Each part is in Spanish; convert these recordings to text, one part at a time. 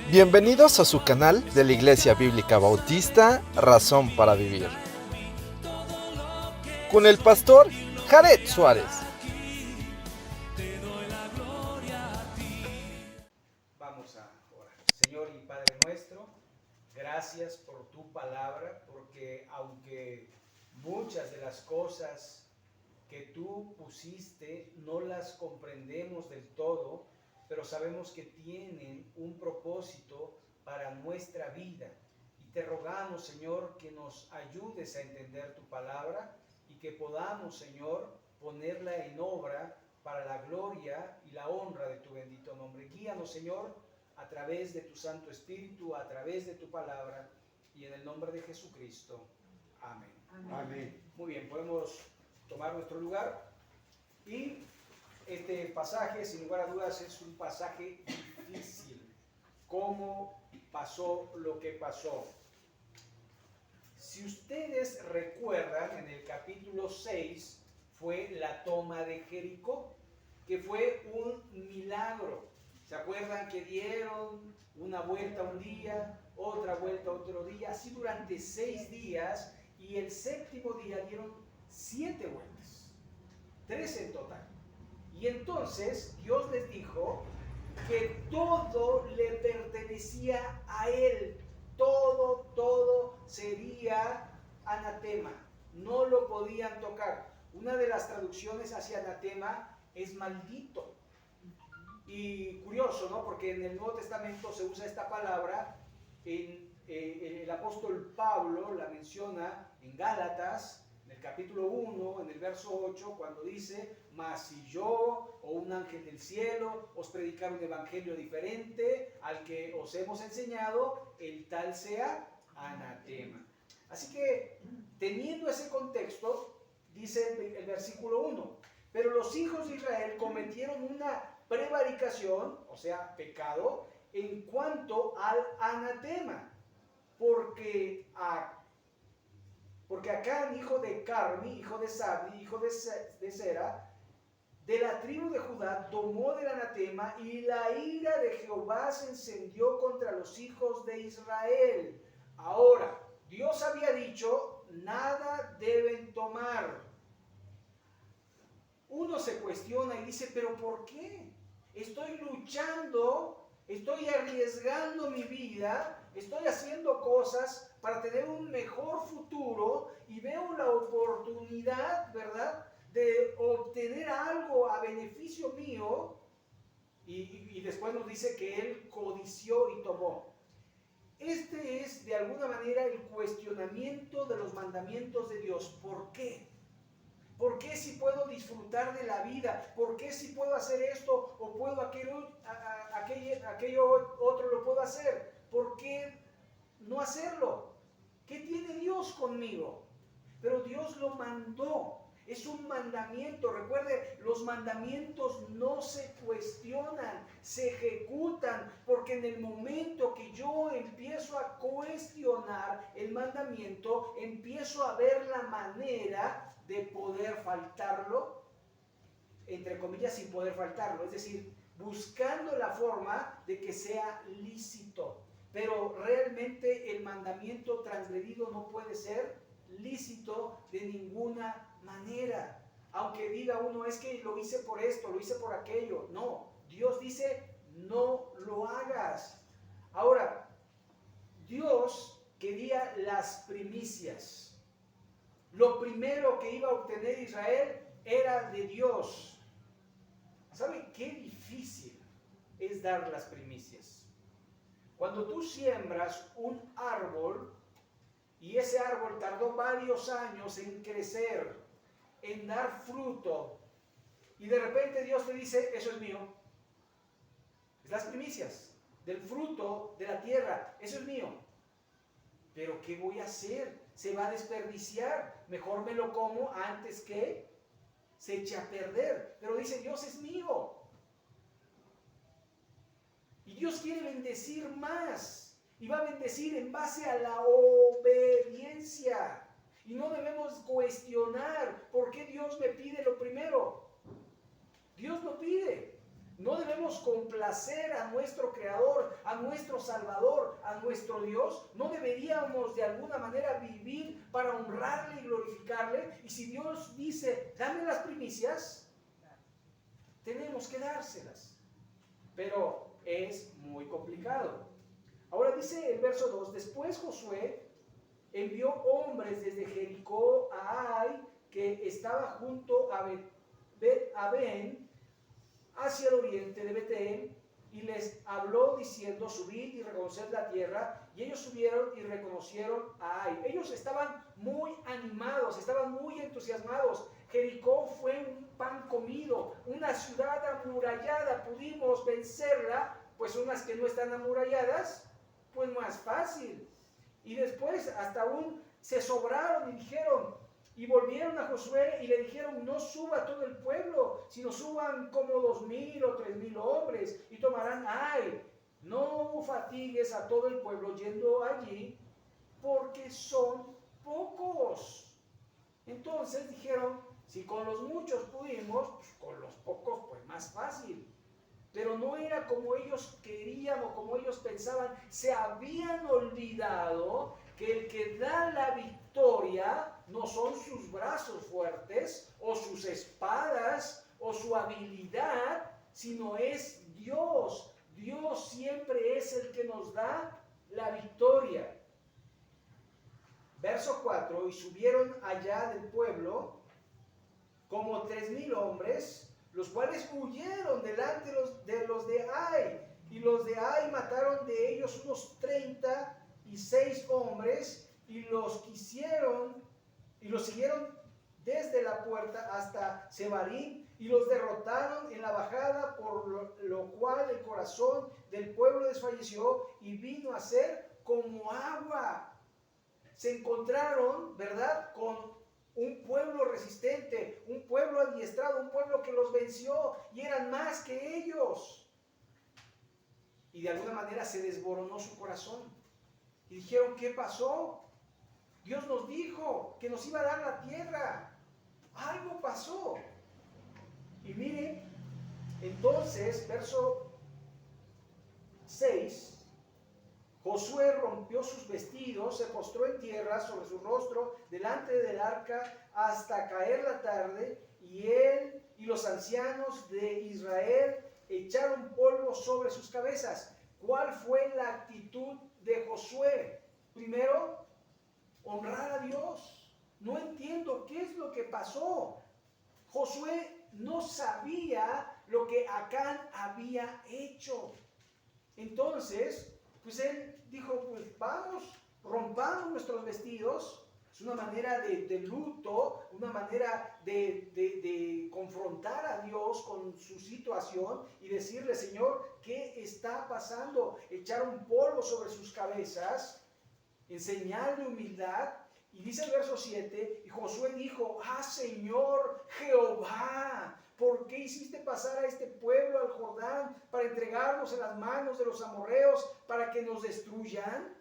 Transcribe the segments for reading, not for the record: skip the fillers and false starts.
Bienvenidos a su canal de la Iglesia Bíblica Bautista, Razón para Vivir, con el pastor Jared Suárez. Vamos a orar. Señor y Padre nuestro, gracias por tu palabra, porque aunque muchas de las cosas que tú pusiste no las comprendemos del todo, pero sabemos que tienen un propósito para nuestra vida. Y te rogamos, Señor, que nos ayudes a entender tu palabra y que podamos, Señor, ponerla en obra para la gloria y la honra de tu bendito nombre. Guíanos, Señor, a través de tu Santo Espíritu, a través de tu palabra, y en el nombre de Jesucristo. Amén. Amén. Muy bien, podemos tomar nuestro lugar. Y este pasaje, sin lugar a dudas, es un pasaje difícil. ¿Cómo pasó lo que pasó? Si ustedes recuerdan, en el capítulo 6 fue la toma de Jericó, que fue un milagro. ¿Se acuerdan que dieron una vuelta un día, otra vuelta otro día? Así durante 6 días, y el séptimo día dieron 7 vueltas, 3 en total. Y entonces Dios les dijo que todo le pertenecía a Él. Todo sería anatema. No lo podían tocar. Una de las traducciones hacia anatema es maldito. Y curioso, ¿no? Porque en el Nuevo Testamento se usa esta palabra. El apóstol Pablo la menciona en Gálatas, en el capítulo 1, en el verso 8, cuando dice: mas si yo o un ángel del cielo os predicar un evangelio diferente al que os hemos enseñado, el tal sea anatema. Así que, teniendo ese contexto, dice el versículo 1: pero los hijos de Israel cometieron una prevaricación, o sea, pecado, en cuanto al anatema, porque Acán, hijo de Carmi, hijo de Sabdi, hijo de Zera, de la tribu de Judá, tomó del anatema, y la ira de Jehová se encendió contra los hijos de Israel. Ahora, Dios había dicho: nada deben tomar. Uno se cuestiona y dice: ¿pero por qué? Estoy luchando, estoy arriesgando mi vida, estoy haciendo cosas para tener un mejor futuro, y veo la oportunidad, ¿verdad?, de obtener algo a beneficio mío, y después nos dice que él codició y tomó. Este es de alguna manera el cuestionamiento de los mandamientos de Dios. ¿Por qué? ¿Por qué si puedo disfrutar de la vida? ¿Por qué si puedo hacer esto o puedo aquello otro lo puedo hacer? ¿Por qué no hacerlo? ¿Qué tiene Dios conmigo? Pero Dios lo mandó. Es un mandamiento. Recuerde, los mandamientos no se cuestionan, se ejecutan, porque en el momento que yo empiezo a cuestionar el mandamiento, empiezo a ver la manera de poder faltarlo, entre comillas, sin poder faltarlo, es decir, buscando la forma de que sea lícito. Pero realmente el mandamiento transgredido no puede ser lícito de ninguna manera. Aunque diga uno: es que lo hice por esto, lo hice por aquello. No, Dios dice: no lo hagas. Ahora, Dios quería las primicias. Lo primero que iba a obtener Israel era de Dios. ¿Sabe qué difícil es dar las primicias? Cuando tú siembras un árbol, y ese árbol tardó varios años en crecer, en dar fruto, y de repente Dios te dice: eso es mío. Es las primicias del fruto de la tierra, eso es mío. Pero ¿qué voy a hacer? Se va a desperdiciar. Mejor me lo como antes que se eche a perder. Pero dice Dios: es mío. Y Dios quiere bendecir más. Y va a bendecir en base a la obediencia. Y no debemos cuestionar por qué Dios me pide lo primero. Dios lo pide. No debemos queremos complacer a nuestro Creador, a nuestro Salvador, a nuestro Dios, no deberíamos de alguna manera vivir para honrarle y glorificarle. Y si Dios dice, dame las primicias, tenemos que dárselas. Pero es muy complicado. Ahora dice el verso 2, después Josué envió hombres desde Jericó a Ai, que estaba junto a Bet-Aven, hacia el oriente de Betel, y les habló diciendo, subid y reconoced la tierra. Y ellos subieron y reconocieron a Ai. Ellos estaban muy animados, estaban muy entusiasmados. Jericó fue un pan comido, una ciudad amurallada. Pudimos vencerla, pues unas que no están amuralladas, pues más fácil. Y después hasta aún se sobraron y dijeron, y volvieron a Josué y le dijeron, no suba todo el pueblo, sino suban como 2,000 o 3,000 hombres y tomarán Ai. No fatigues a todo el pueblo yendo allí, porque son pocos. Entonces dijeron, si con los muchos pudimos, pues con los pocos pues más fácil. Pero no era como ellos querían o como ellos pensaban. Se habían olvidado que el que da la victoria no son sus brazos fuertes o sus espadas o su habilidad, sino es Dios. Dios siempre es el que nos da la victoria. Verso 4, y subieron allá del pueblo como 3,000 hombres, los cuales huyeron delante de los de Ai, y los de Ai mataron de ellos unos 36 hombres, y los siguieron desde la puerta hasta Sebarim, y los derrotaron en la bajada, por lo cual el corazón del pueblo desfalleció y vino a ser como agua. Se encontraron, ¿verdad?, con un pueblo resistente, un pueblo adiestrado, un pueblo que los venció y eran más que ellos. Y de alguna manera se desboronó su corazón. Y dijeron, ¿qué pasó? Dios nos dijo que nos iba a dar la tierra. Algo pasó. Y miren, entonces, verso 6, Josué rompió sus vestidos, se postró en tierra sobre su rostro delante del arca hasta caer la tarde, y él y los ancianos de Israel echaron polvo sobre sus cabezas. ¿Cuál fue la actitud de Josué? Primero, honrar a Dios. No entiendo qué es lo que pasó. Josué no sabía lo que Acán había hecho. Entonces, pues él dijo, pues vamos, rompamos nuestros vestidos. Es una manera de luto, una manera de confrontar a Dios con su situación y decirle, Señor, ¿qué está pasando? Echaron polvo sobre sus cabezas en señal de humildad. Y dice el verso 7, y Josué dijo, Señor Jehová, ¿por qué hiciste pasar a este pueblo al Jordán para entregarnos en las manos de los amorreos para que nos destruyan?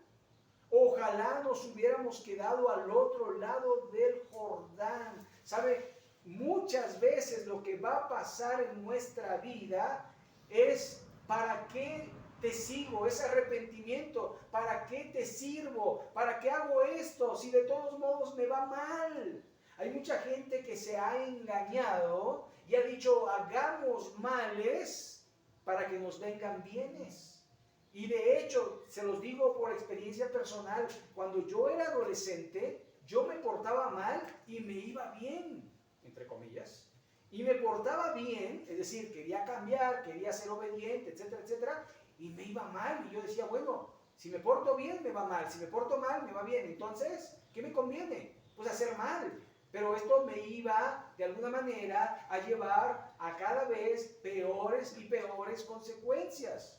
Ojalá nos hubiéramos quedado al otro lado del Jordán. ¿Sabe? Muchas veces lo que va a pasar en nuestra vida es, ¿para qué te sigo? Es arrepentimiento. ¿Para qué te sirvo? ¿Para qué hago esto si de todos modos me va mal? Hay mucha gente que se ha engañado y ha dicho, hagamos males para que nos vengan bienes. Y de hecho, se los digo por experiencia personal, cuando yo era adolescente, yo me portaba mal y me iba bien, entre comillas. Y me portaba bien, es decir, quería cambiar, quería ser obediente, etcétera, etcétera, y me iba mal. Y yo decía, bueno, si me porto bien, me va mal. Si me porto mal, me va bien. Entonces, ¿qué me conviene? Pues hacer mal. Pero esto me iba, de alguna manera, a llevar a cada vez peores y peores consecuencias.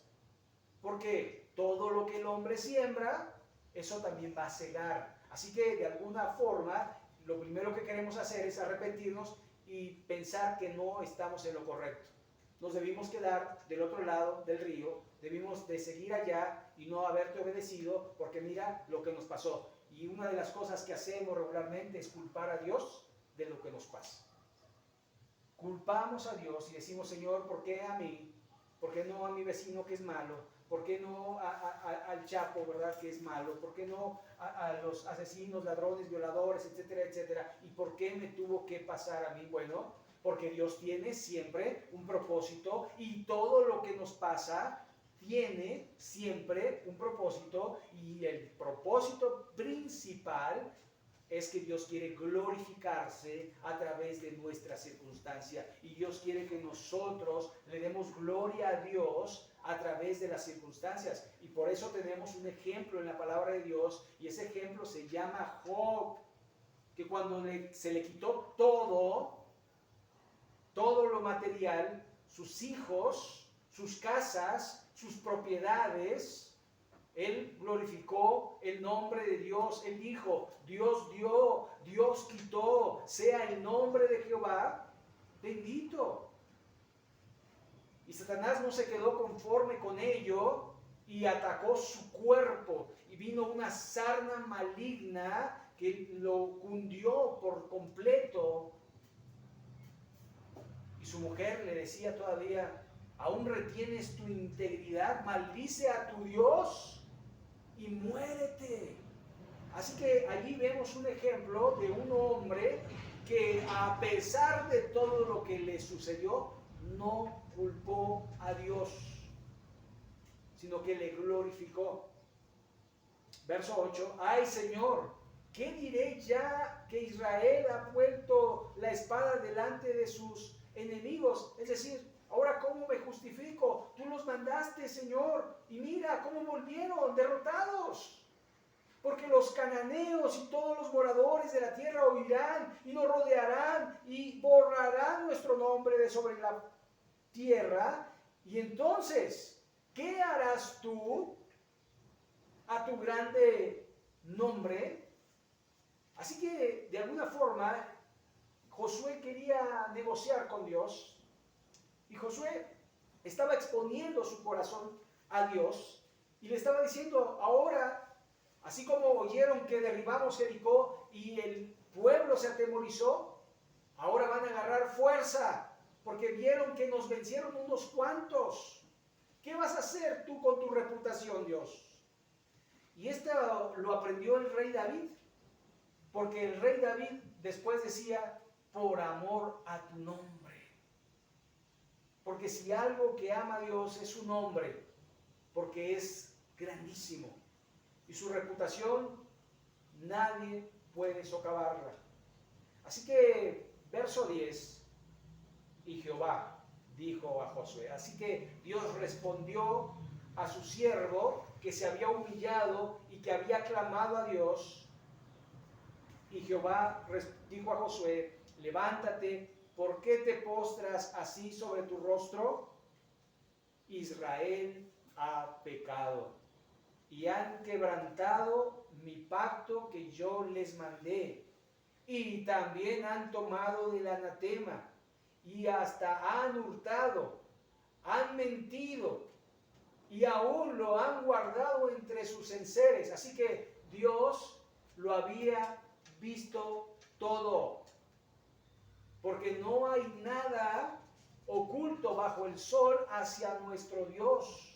Porque todo lo que el hombre siembra, eso también va a cegar. Así que, de alguna forma, lo primero que queremos hacer es arrepentirnos y pensar que no estamos en lo correcto. Nos debimos quedar del otro lado del río, debimos de seguir allá y no haberte obedecido, porque mira lo que nos pasó. Y una de las cosas que hacemos regularmente es culpar a Dios de lo que nos pasa. Culpamos a Dios y decimos, Señor, ¿por qué a mí? ¿Por qué no a mi vecino que es malo? ¿Por qué no al Chapo, verdad, que es malo? ¿Por qué no a los asesinos, ladrones, violadores, etcétera, etcétera? ¿Y por qué me tuvo que pasar a mí? Bueno, porque Dios tiene siempre un propósito y todo lo que nos pasa tiene siempre un propósito, y el propósito principal es que Dios quiere glorificarse a través de nuestra circunstancia, y Dios quiere que nosotros le demos gloria a Dios a través de las circunstancias. Y por eso tenemos un ejemplo en la palabra de Dios, y ese ejemplo se llama Job, que cuando se le quitó todo lo material, sus hijos, sus casas, sus propiedades, él glorificó el nombre de Dios. Él dijo: Dios dio, Dios quitó, sea el nombre de Jehová bendito. Y Satanás no se quedó conforme con ello y atacó su cuerpo, y vino una sarna maligna que lo cundió por completo. Y su mujer le decía todavía: ¿aún retienes tu integridad? Maldice a tu Dios y muérete. Así que allí vemos un ejemplo de un hombre que, a pesar de todo lo que le sucedió, no culpó a Dios, sino que le glorificó. Verso 8: ay, Señor, ¿qué diré ya que Israel ha vuelto la espada delante de sus enemigos? Es decir, ahora, ¿cómo me justifico? Tú los mandaste, Señor, y mira cómo volvieron derrotados. Porque los cananeos y todos los moradores de la tierra oirán y nos rodearán y borrarán nuestro nombre de sobre la tierra. Y entonces, ¿qué harás tú a tu grande nombre? Así que, de alguna forma, Josué quería negociar con Dios, y Josué estaba exponiendo su corazón a Dios y le estaba diciendo: ahora, así como oyeron que derribamos Jericó y el pueblo se atemorizó, ahora van a agarrar fuerza porque vieron que nos vencieron unos cuantos. ¿Qué vas a hacer tú con tu reputación, Dios? Y esto lo aprendió el rey David, porque el rey David después decía: por amor a tu nombre. Porque si algo que ama a Dios es su nombre, porque es grandísimo, y su reputación nadie puede socavarla. Así que, verso 10: y Jehová dijo a Josué. Así que Dios respondió a su siervo que se había humillado y que había clamado a Dios. Y Jehová dijo a Josué: levántate, ¿por qué te postras así sobre tu rostro? Israel ha pecado y han quebrantado mi pacto que yo les mandé, y también han tomado del anatema, y hasta han hurtado, han mentido, y aún lo han guardado entre sus enseres. Así que Dios lo había visto todo, porque no hay nada oculto bajo el sol hacia nuestro Dios,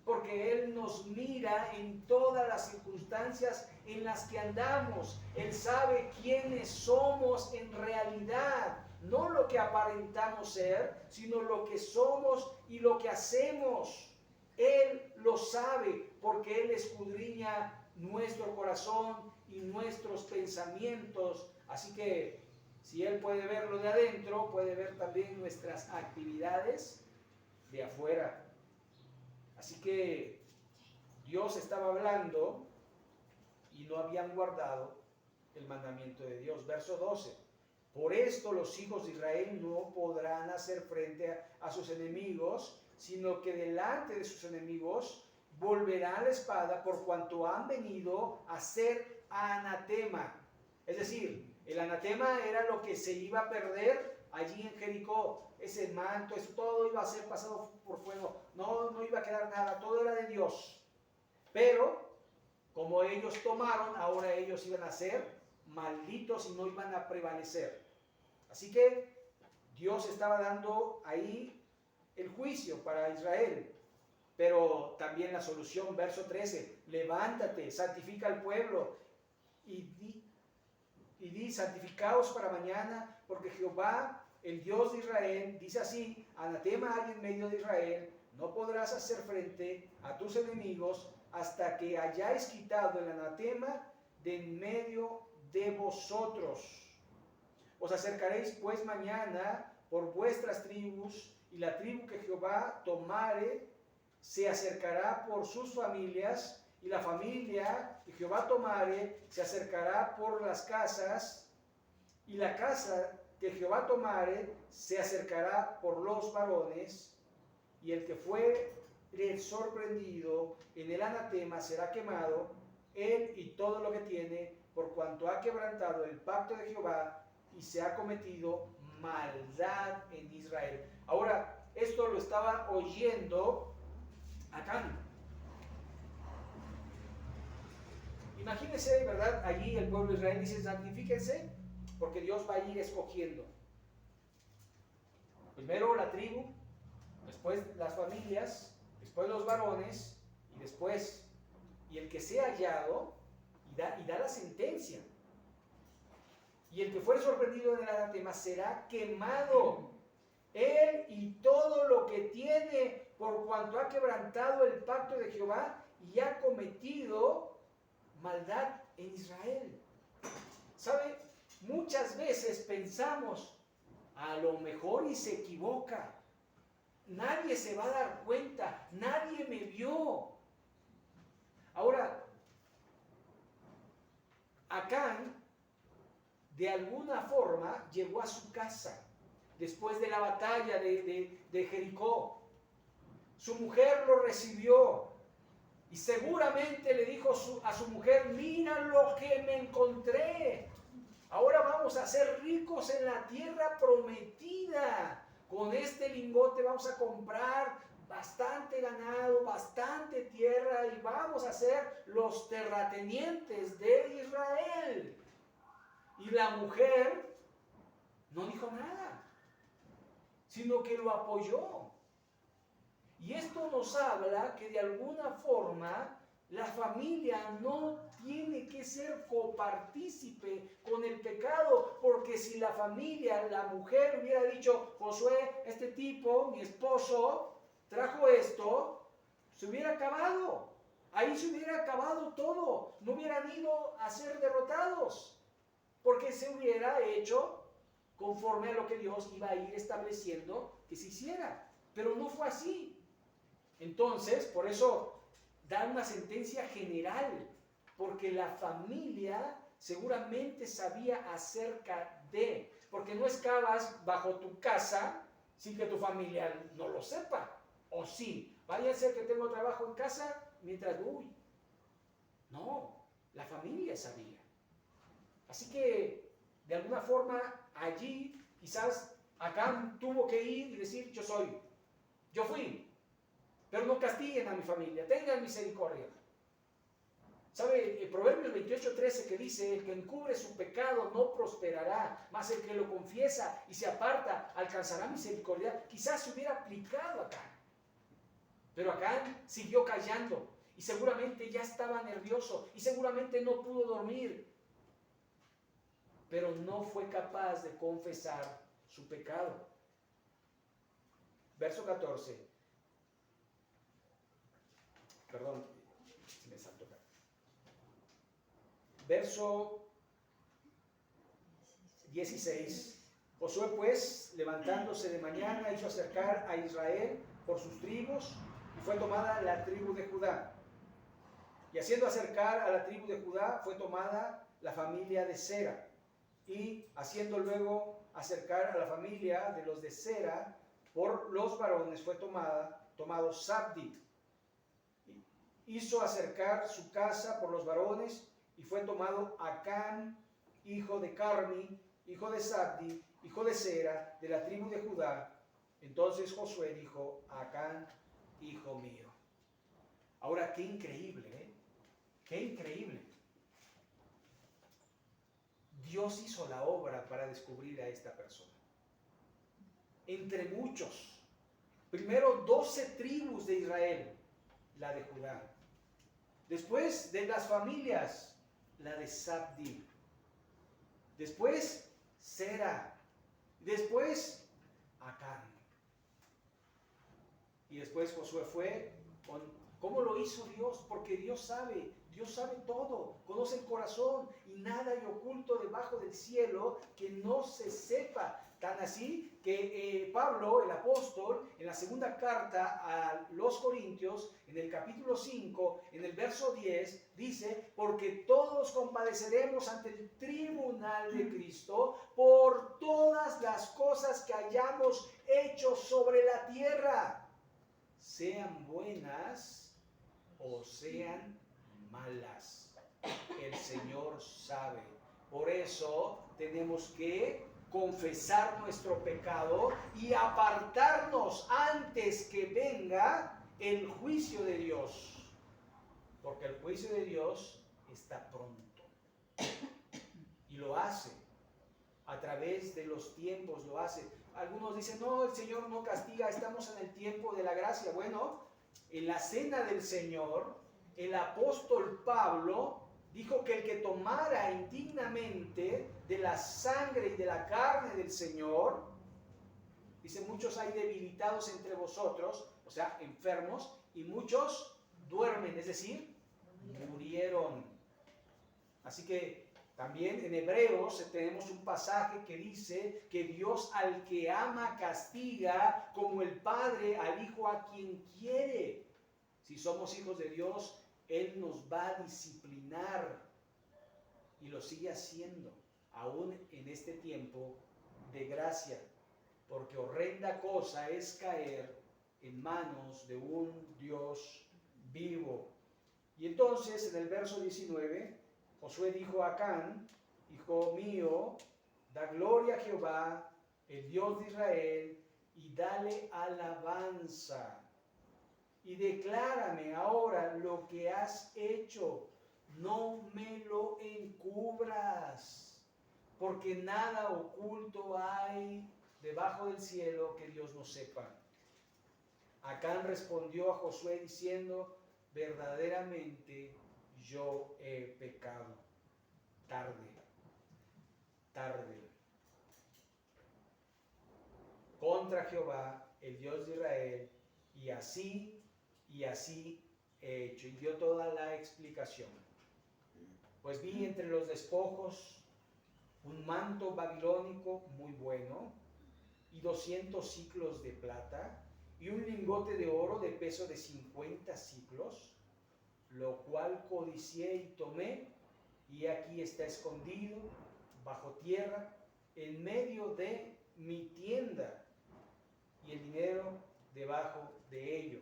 porque Él nos mira en todas las circunstancias en las que andamos. Él sabe quiénes somos en realidad, no lo que aparentamos ser, sino lo que somos y lo que hacemos. Él lo sabe, porque Él escudriña nuestro corazón y nuestros pensamientos. Así que, si Él puede verlo de adentro, puede ver también nuestras actividades de afuera. Así que Dios estaba hablando y no habían guardado el mandamiento de Dios. Verso 12: por esto los hijos de Israel no podrán hacer frente a sus enemigos, sino que delante de sus enemigos volverán la espada, por cuanto han venido a ser anatema. Es decir, el anatema era lo que se iba a perder allí en Jericó. Ese manto, eso todo iba a ser pasado por fuego. No iba a quedar nada, todo era de Dios. Pero, como ellos tomaron, ahora ellos iban a ser malditos y no iban a prevalecer. Así que Dios estaba dando ahí el juicio para Israel. Pero también la solución, verso 13, levántate, santifica al pueblo y di, santificaos para mañana, porque Jehová, el Dios de Israel, dice así, anatema hay en medio de Israel, no podrás hacer frente a tus enemigos hasta que hayáis quitado el anatema de en medio de vosotros. Os acercaréis pues mañana por vuestras tribus, y la tribu que Jehová tomare se acercará por sus familias, y la familia que Jehová tomare se acercará por las casas, y la casa que Jehová tomare se acercará por los varones, y el que fue sorprendido en el anatema será quemado, él y todo lo que tiene, por cuanto ha quebrantado el pacto de Jehová y se ha cometido maldad en Israel. Ahora, esto lo estaba oyendo Acán. Imagínense, ¿verdad? Allí el pueblo de Israel dice, santifíquense, porque Dios va a ir escogiendo. Primero la tribu, después las familias, después los varones, y después, y el que sea hallado, y da la sentencia. Y el que fuere sorprendido en el anatema será quemado, él y todo lo que tiene, por cuanto ha quebrantado el pacto de Jehová y ha cometido maldad en Israel. ¿Sabe? Muchas veces pensamos, a lo mejor y se equivoca, nadie se va a dar cuenta, nadie me vio. Ahora, Acán de alguna forma llegó a su casa después de la batalla de Jericó. Su mujer lo recibió y seguramente le dijo a su mujer, mira lo que me encontré. Ahora vamos a ser ricos en la tierra prometida. Con este lingote vamos a comprar bastante ganado, bastante tierra y vamos a ser los terratenientes de Israel. Y la mujer no dijo nada, sino que lo apoyó. Y esto nos habla que de alguna forma la familia no tiene que ser copartícipe con el pecado, porque si la familia, la mujer hubiera dicho, Josué, este tipo, mi esposo, trajo esto, se hubiera acabado. Ahí se hubiera acabado todo. No hubieran ido a ser derrotados, porque se hubiera hecho conforme a lo que Dios iba a ir estableciendo que se hiciera. Pero no fue así. Entonces, por eso da una sentencia general, porque la familia seguramente sabía acerca de, porque no excavas bajo tu casa sin que tu familia no lo sepa, o sí, vaya a ser que tengo trabajo en casa mientras voy. No, la familia sabía. Así que, de alguna forma, allí quizás Acán tuvo que ir y decir, yo fui, pero no castiguen a mi familia, tengan misericordia. ¿Sabe? El Proverbios 28:13 que dice, el que encubre su pecado no prosperará, mas el que lo confiesa y se aparta alcanzará misericordia. Quizás se hubiera aplicado acá, pero Acán siguió callando y seguramente ya estaba nervioso y seguramente no pudo dormir, pero no fue capaz de confesar su pecado. Verso 14. Perdón, me saltó acá. Verso 16. Josué pues, levantándose de mañana, hizo acercar a Israel por sus tribus, y fue tomada la tribu de Judá. Y haciendo acercar a la tribu de Judá, fue tomada la familia de Sera. Y haciendo luego acercar a la familia de los de Sera, por los varones fue tomado Zabdi. Hizo acercar su casa por los varones, y fue tomado Acán, hijo de Carmi, hijo de Zabdi, hijo de Sera, de la tribu de Judá. Entonces Josué dijo a Acán, hijo mío. Ahora, qué increíble, ¿eh? Qué increíble. Dios hizo la obra para descubrir a esta persona. Entre muchos, primero 12 tribus de Israel, la de Judá. Después de las familias, la de Zabdi. Después, Sera. Después, Acán. Y después Josué fue con... ¿Cómo lo hizo Dios? Porque Dios sabe todo, conoce el corazón y nada hay oculto debajo del cielo que no se sepa. Tan así que Pablo, el apóstol, en la segunda carta a los Corintios, en el capítulo 5, en el verso 10, dice, porque todos compadeceremos ante el tribunal de Cristo por todas las cosas que hayamos hecho sobre la tierra, sean buenas o sean malas. El Señor sabe. Por eso tenemos que confesar nuestro pecado y apartarnos antes que venga el juicio de Dios. Porque el juicio de Dios está pronto. Y lo hace. A través de los tiempos lo hace. Algunos dicen, no, el Señor no castiga, estamos en el tiempo de la gracia. Bueno, en la cena del Señor, el apóstol Pablo dijo que el que tomara indignamente de la sangre y de la carne del Señor, dice, muchos hay debilitados entre vosotros, o sea, enfermos, y muchos duermen, es decir, murieron. Así que también en Hebreos tenemos un pasaje que dice que Dios al que ama castiga, como el Padre al Hijo a quien quiere. Si somos hijos de Dios, Él nos va a disciplinar y lo sigue haciendo, aún en este tiempo de gracia, porque horrenda cosa es caer en manos de un Dios vivo. Y entonces en el verso 19, Josué dijo a Acán, hijo mío, da gloria a Jehová, el Dios de Israel, y dale alabanza. Y declárame ahora lo que has hecho, no me lo encubras, porque nada oculto hay debajo del cielo que Dios no sepa. Acán respondió a Josué diciendo, verdaderamente yo he pecado. Tarde contra Jehová, el Dios de Israel, y así he hecho. Y dio toda la explicación. Pues vi entre los despojos un manto babilónico muy bueno, y 200 siclos de plata, y un lingote de oro de peso de 50 siclos, lo cual codicié y tomé, y aquí está escondido bajo tierra, en medio de mi tienda, y el dinero debajo de ello.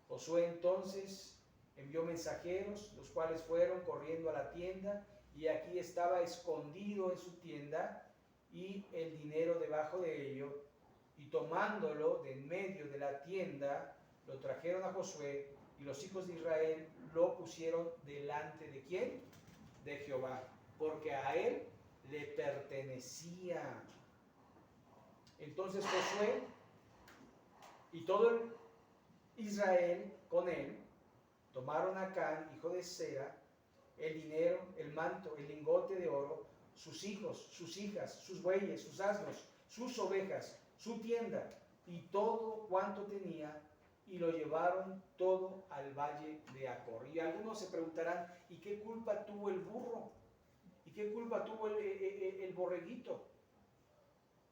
Josué entonces envió mensajeros, los cuales fueron corriendo a la tienda, y aquí estaba escondido en su tienda, y el dinero debajo de ello, y tomándolo de en medio de la tienda, lo trajeron a Josué, y los hijos de Israel lo pusieron delante de ¿quién? De Jehová, porque a él le pertenecía. Entonces Josué y todo el Israel con él tomaron a Acán, hijo de Sera, el dinero, el manto, el lingote de oro, sus hijos, sus hijas, sus bueyes, sus asnos, sus ovejas, su tienda y todo cuanto tenía, y lo llevaron todo al valle de Acor. Y algunos se preguntarán, ¿y qué culpa tuvo el burro? ¿Y qué culpa tuvo el borreguito?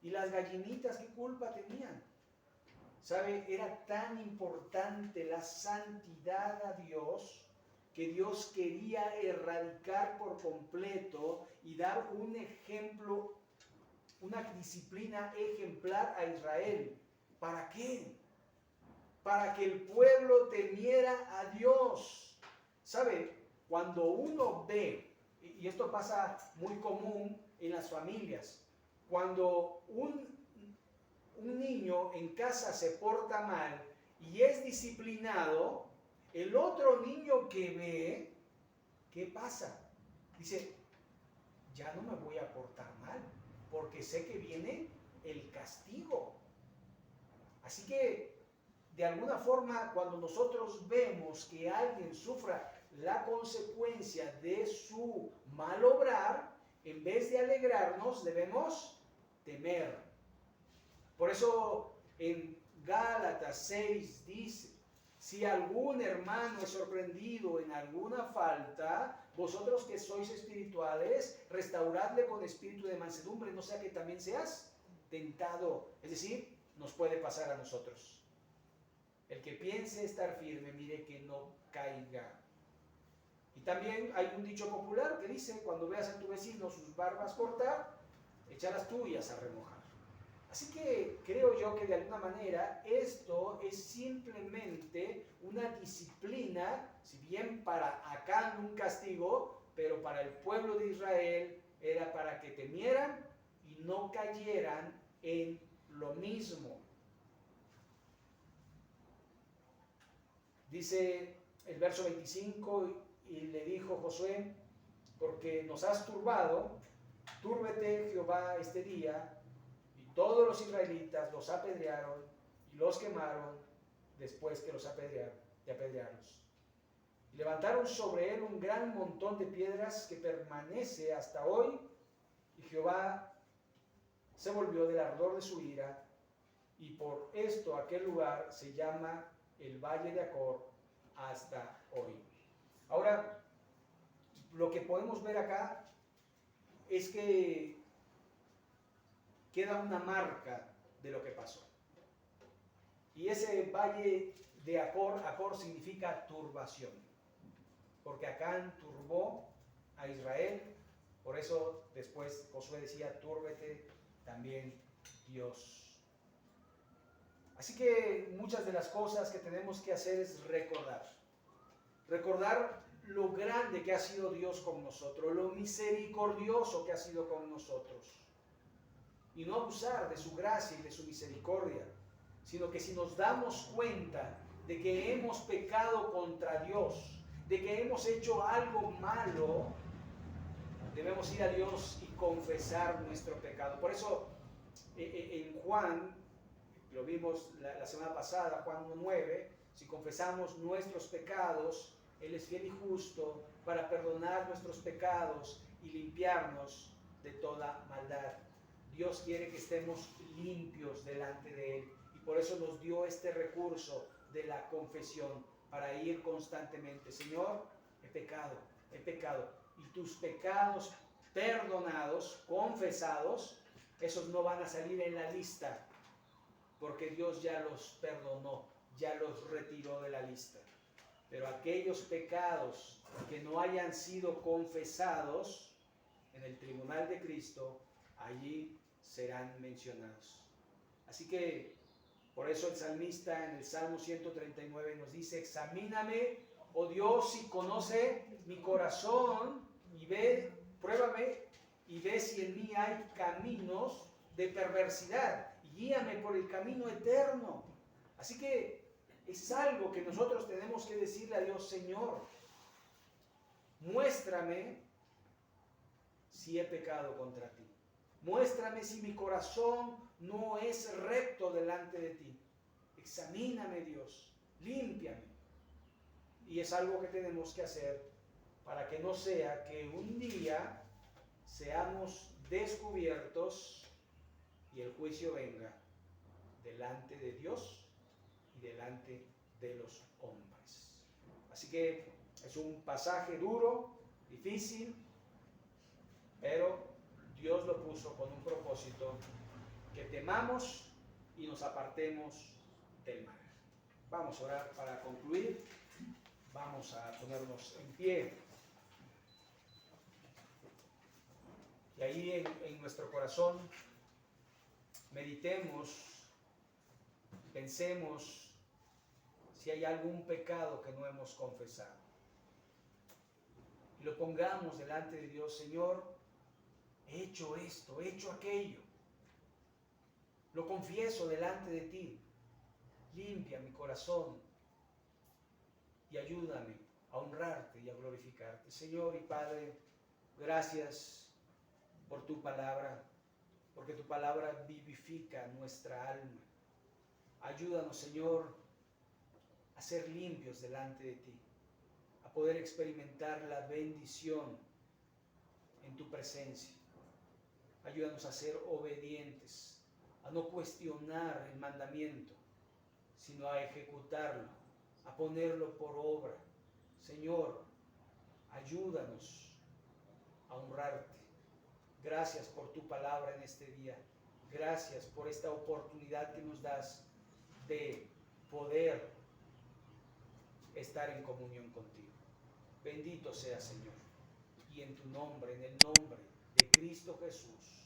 ¿Y las gallinitas qué culpa tenían? ¿Sabe? Era tan importante la santidad a Dios que Dios quería erradicar por completo y dar un ejemplo, una disciplina ejemplar a Israel. ¿Para qué? Para que el pueblo temiera a Dios. ¿Sabe? Cuando uno ve, y esto pasa muy común en las familias, cuando un niño en casa se porta mal y es disciplinado, el otro niño que ve, ¿qué pasa? Dice, ya no me voy a portar mal, porque sé que viene el castigo. Así que, de alguna forma, cuando nosotros vemos que alguien sufra la consecuencia de su mal obrar, en vez de alegrarnos, debemos temer. Por eso en Gálatas 6 dice, si algún hermano es sorprendido en alguna falta, vosotros que sois espirituales, restauradle con espíritu de mansedumbre, no sea que también seas tentado. Es decir, nos puede pasar a nosotros. El que piense estar firme, mire que no caiga. Y también hay un dicho popular que dice, cuando veas a tu vecino sus barbas cortar, echa las tuyas a remojar. Así que creo yo que de alguna manera esto es simplemente una disciplina, si bien para Acán un castigo, pero para el pueblo de Israel era para que temieran y no cayeran en lo mismo. Dice el verso 25, y le dijo Josué, porque nos has turbado, túrbete Jehová este día. Y todos los israelitas los apedrearon y los quemaron después que los apedrearon, de apedrearlos. Y levantaron sobre él un gran montón de piedras que permanece hasta hoy, y Jehová se volvió del ardor de su ira, y por esto aquel lugar se llama el Valle de Acor hasta hoy. Ahora, lo que podemos ver acá es que queda una marca de lo que pasó. Y ese valle de Acor, Acor significa turbación, porque Acán turbó a Israel, por eso después Josué decía, túrbete también Dios. Así que muchas de las cosas que tenemos que hacer es recordar lo grande que ha sido Dios con nosotros, lo misericordioso que ha sido con nosotros. Y no abusar de su gracia y de su misericordia, sino que si nos damos cuenta de que hemos pecado contra Dios, de que hemos hecho algo malo, debemos ir a Dios y confesar nuestro pecado. Por eso en Juan, lo vimos la semana pasada, Juan 1:9, si confesamos nuestros pecados, Él es fiel y justo para perdonar nuestros pecados y limpiarnos de toda maldad. Dios quiere que estemos limpios delante de Él y por eso nos dio este recurso de la confesión para ir constantemente. Señor, he pecado. Y tus pecados perdonados, confesados, esos no van a salir en la lista porque Dios ya los perdonó, ya los retiró de la lista. Pero aquellos pecados que no hayan sido confesados en el tribunal de Cristo, allí serán mencionados. Así que por eso el salmista en el Salmo 139 nos dice, examíname, oh Dios, y conoce mi corazón, y pruébame, y ve si en mí hay caminos de perversidad, y guíame por el camino eterno. Así que es algo que nosotros tenemos que decirle a Dios, Señor, muéstrame si he pecado contra ti. Muéstrame si mi corazón no es recto delante de ti. Examíname, Dios, límpiame. Y es algo que tenemos que hacer para que no sea que un día seamos descubiertos y el juicio venga delante de Dios y delante de los hombres. Así que es un pasaje duro, difícil, pero Dios lo puso con un propósito, que temamos y nos apartemos del mal. Vamos a orar para concluir. Vamos a ponernos en pie. Y ahí en nuestro corazón meditemos, pensemos si hay algún pecado que no hemos confesado. Y lo pongamos delante de Dios, Señor, he hecho esto, he hecho aquello. Lo confieso delante de ti. Limpia mi corazón y ayúdame a honrarte y a glorificarte. Señor y Padre, gracias por tu palabra, porque tu palabra vivifica nuestra alma. Ayúdanos, Señor, a ser limpios delante de ti, a poder experimentar la bendición en tu presencia. Ayúdanos a ser obedientes, a no cuestionar el mandamiento, sino a ejecutarlo, a ponerlo por obra. Señor, ayúdanos a honrarte. Gracias por tu palabra en este día. Gracias por esta oportunidad que nos das de poder estar en comunión contigo. Bendito sea, Señor. Y en tu nombre, en el nombre de Cristo Jesús,